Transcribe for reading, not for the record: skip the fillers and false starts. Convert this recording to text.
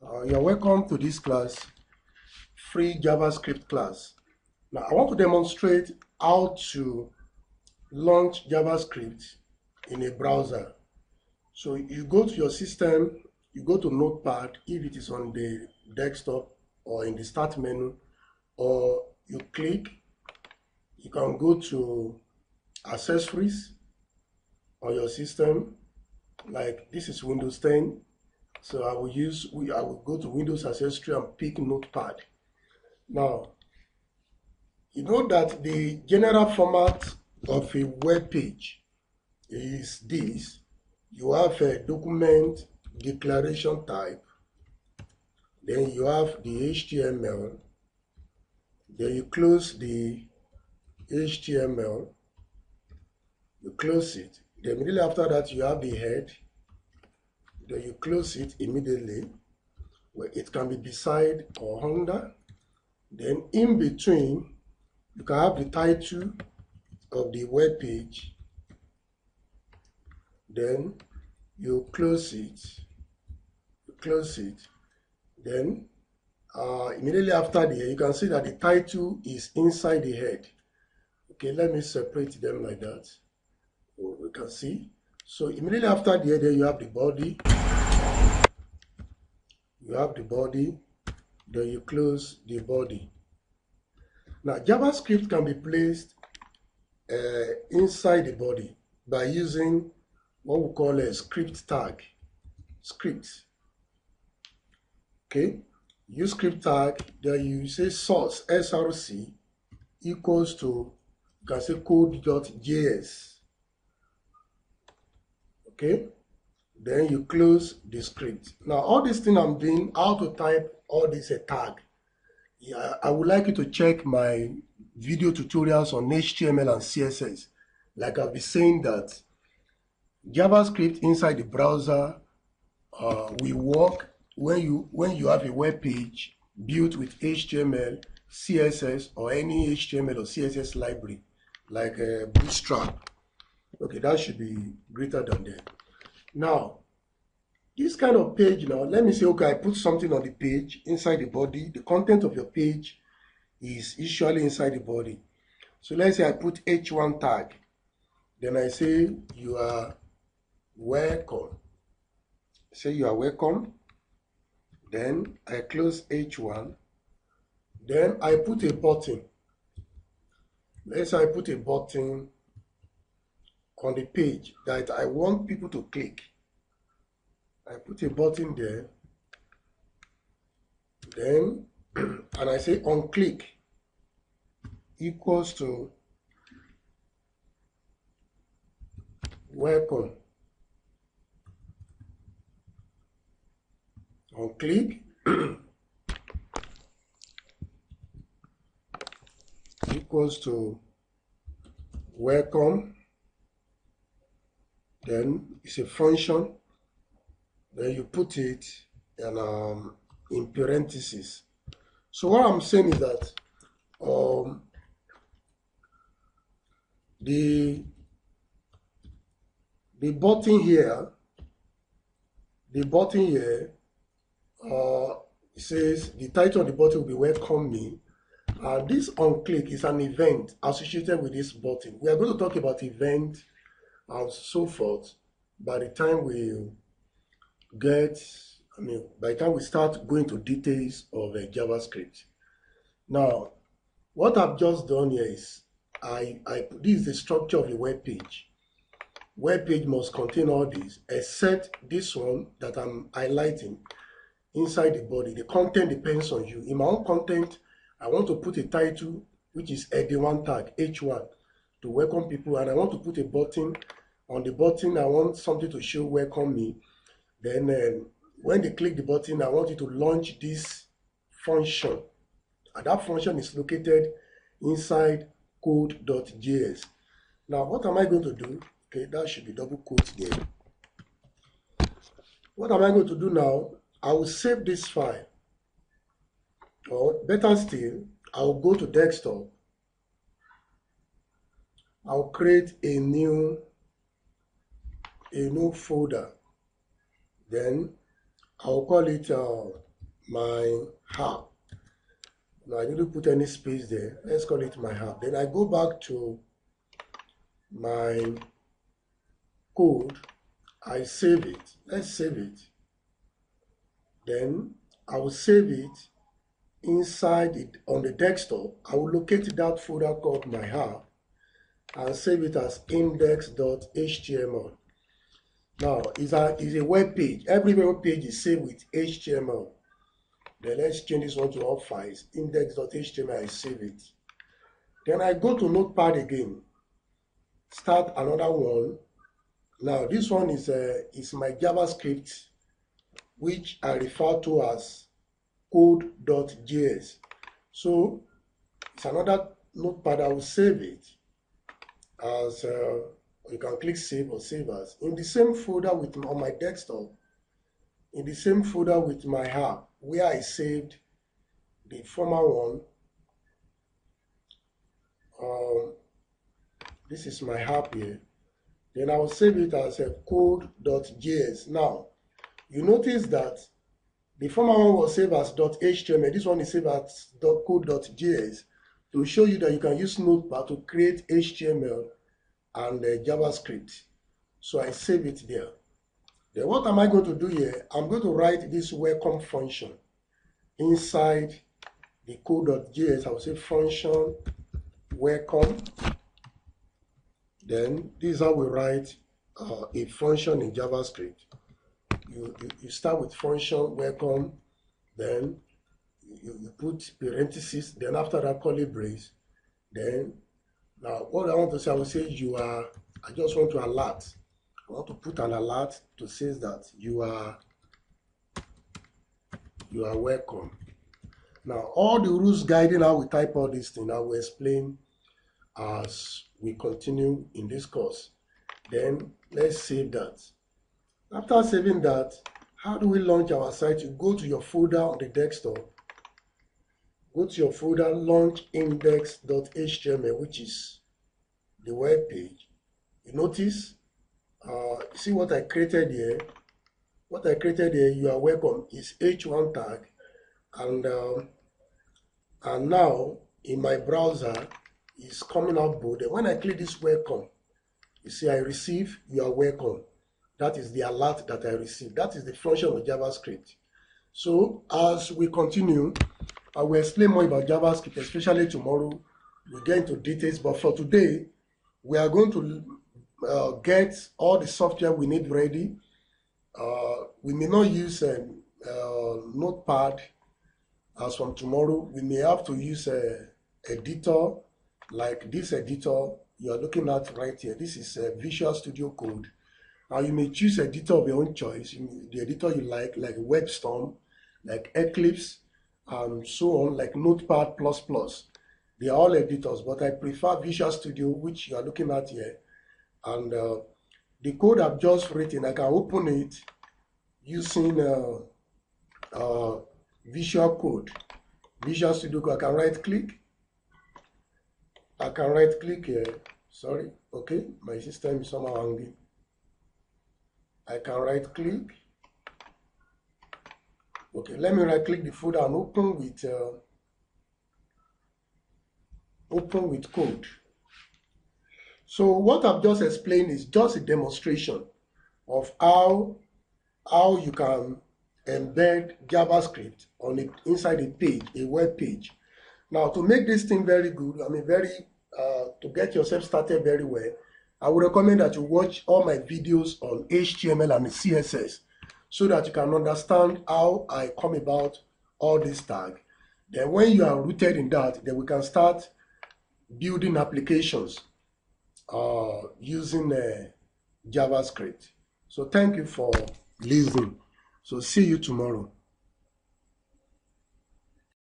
You're welcome to this class, free JavaScript class. Now, I want to demonstrate how to launch JavaScript in a browser. So you go to your system, you go to Notepad if it is on the desktop or in the start menu, or you click, you can go to accessories on your system, like this is Windows 10. So I will go to Windows Accessory and pick Notepad. Now, you know that the general format of a web page is this. You have a document declaration type, then you have the HTML, then you close the HTML, you close it. Then immediately after that you have the head, then you close it immediately, where it can be beside or under. Then in between, you can have the title of the web page. Then you close it. Then immediately after the head, you can see that the title is inside the head. Okay, let me separate them like that. So we can see. So immediately after the head, you have the body. Then you close the body. Now, JavaScript can be placed inside the body by using what we call a script tag. Okay, use script tag, then you say source src equals to, you can say code.js. Okay, then you close the script. Now, all this thing I'm doing, how to type all this a tag. Yeah, I would like you to check my video tutorials on HTML and CSS. Like I've been saying that JavaScript inside the browser will work when you have a web page built with HTML, CSS, or any HTML or CSS library, like Bootstrap. Okay, that should be greater than that. Now, this kind of page now, let me say, okay, I put something on the page inside the body. The content of your page is usually inside the body. So let's say I put H1 tag. Then I say you are welcome. Say you are welcome. Then I close H1. Then I put a button. Let's say I put a button on the page that I want people to click. I put a button there, then and I say on click equals to welcome. On click equals to welcome. Then it's a function. Then you put it in parentheses. So what I'm saying is that the button here, it says the title of the button will be welcome me. This on click is an event associated with this button. We are going to talk about event and so forth by the time we start going to details of JavaScript. Now, what I've just done here is this is the structure of a web page. Web page must contain all these except this one that I'm highlighting inside the body. The content depends on you. In my own content, I want to put a title which is Ed1 tag H1 to welcome people, and I want to put a button. On the button, I want something to show welcome me. Then when they click the button, I want you to launch this function. And that function is located inside code.js. Now, what am I going to do? Okay, that should be double quotes there. What am I going to do now? I will save this file. Or better still, I will go to desktop. I'll create a new folder. Then I'll call it my app. Now I didn't put any space there. Let's call it my app. Then I go back to my code. I save it. Let's save it. Then I will save it inside it on the desktop. I will locate that folder called my app and save it as index.html. Now it's a web page. Every web page is saved with HTML. Then let's change this one to all files. Index.html, I save it. Then I go to Notepad again. Start another one. Now this one is my JavaScript, which I refer to as code.js. So it's another notepad. I will save it as you can click save or save as in the same folder with on my desktop, in the same folder with my app where I saved the former one. This is my app here. Then I will save it as a code.js. Now you notice that the former one was saved as .html. This one is saved as code.js to show you that you can use Notepad to create HTML and JavaScript. So I save it there. Then what am I going to do here? I'm going to write this welcome function inside the code.js. I will say function welcome. Then this is how we write a function in JavaScript. You start with function welcome, then you put parentheses, then after that curly brace. Then now what I want to say, I will say I just want to alert. I want to put an alert to say that you are welcome. Now all the rules guiding how we type all these things I will explain as we continue in this course. Then let's save that. After saving that, how do we launch our site? You go to your folder on the desktop, go to your folder, launch index.html, which is the web page. You notice, see what I created here? What I created here, you are welcome, is h1 tag, and now in my browser is coming up bold. And when I click this welcome, you see I receive you are welcome. That is the alert that I received. That is the function of JavaScript. So as we continue, I will explain more about JavaScript, especially tomorrow. We'll get into details, but for today, we are going to get all the software we need ready. We may not use a Notepad as from tomorrow. We may have to use an editor like this editor you are looking at right here. This is Visual Studio Code. Now you may choose an editor of your own choice, the editor you like WebStorm, like Eclipse, and so on, like Notepad++. They are all editors, but I prefer Visual Studio, which you are looking at here. And the code I've just written, I can open it using Visual Code. Visual Studio Code, I can right click. I can right click here. Sorry, okay, my system is somehow hanging. I can right click. Okay, let me right click the folder and open with code. So what I've just explained is just a demonstration of how you can embed JavaScript on inside a page, a web page. Now to make this thing very good, to get yourself started very well, I would recommend that you watch all my videos on HTML and CSS so that you can understand how I come about all this tag. Then when you are rooted in that, then we can start building applications using JavaScript. So thank you for listening. So see you tomorrow.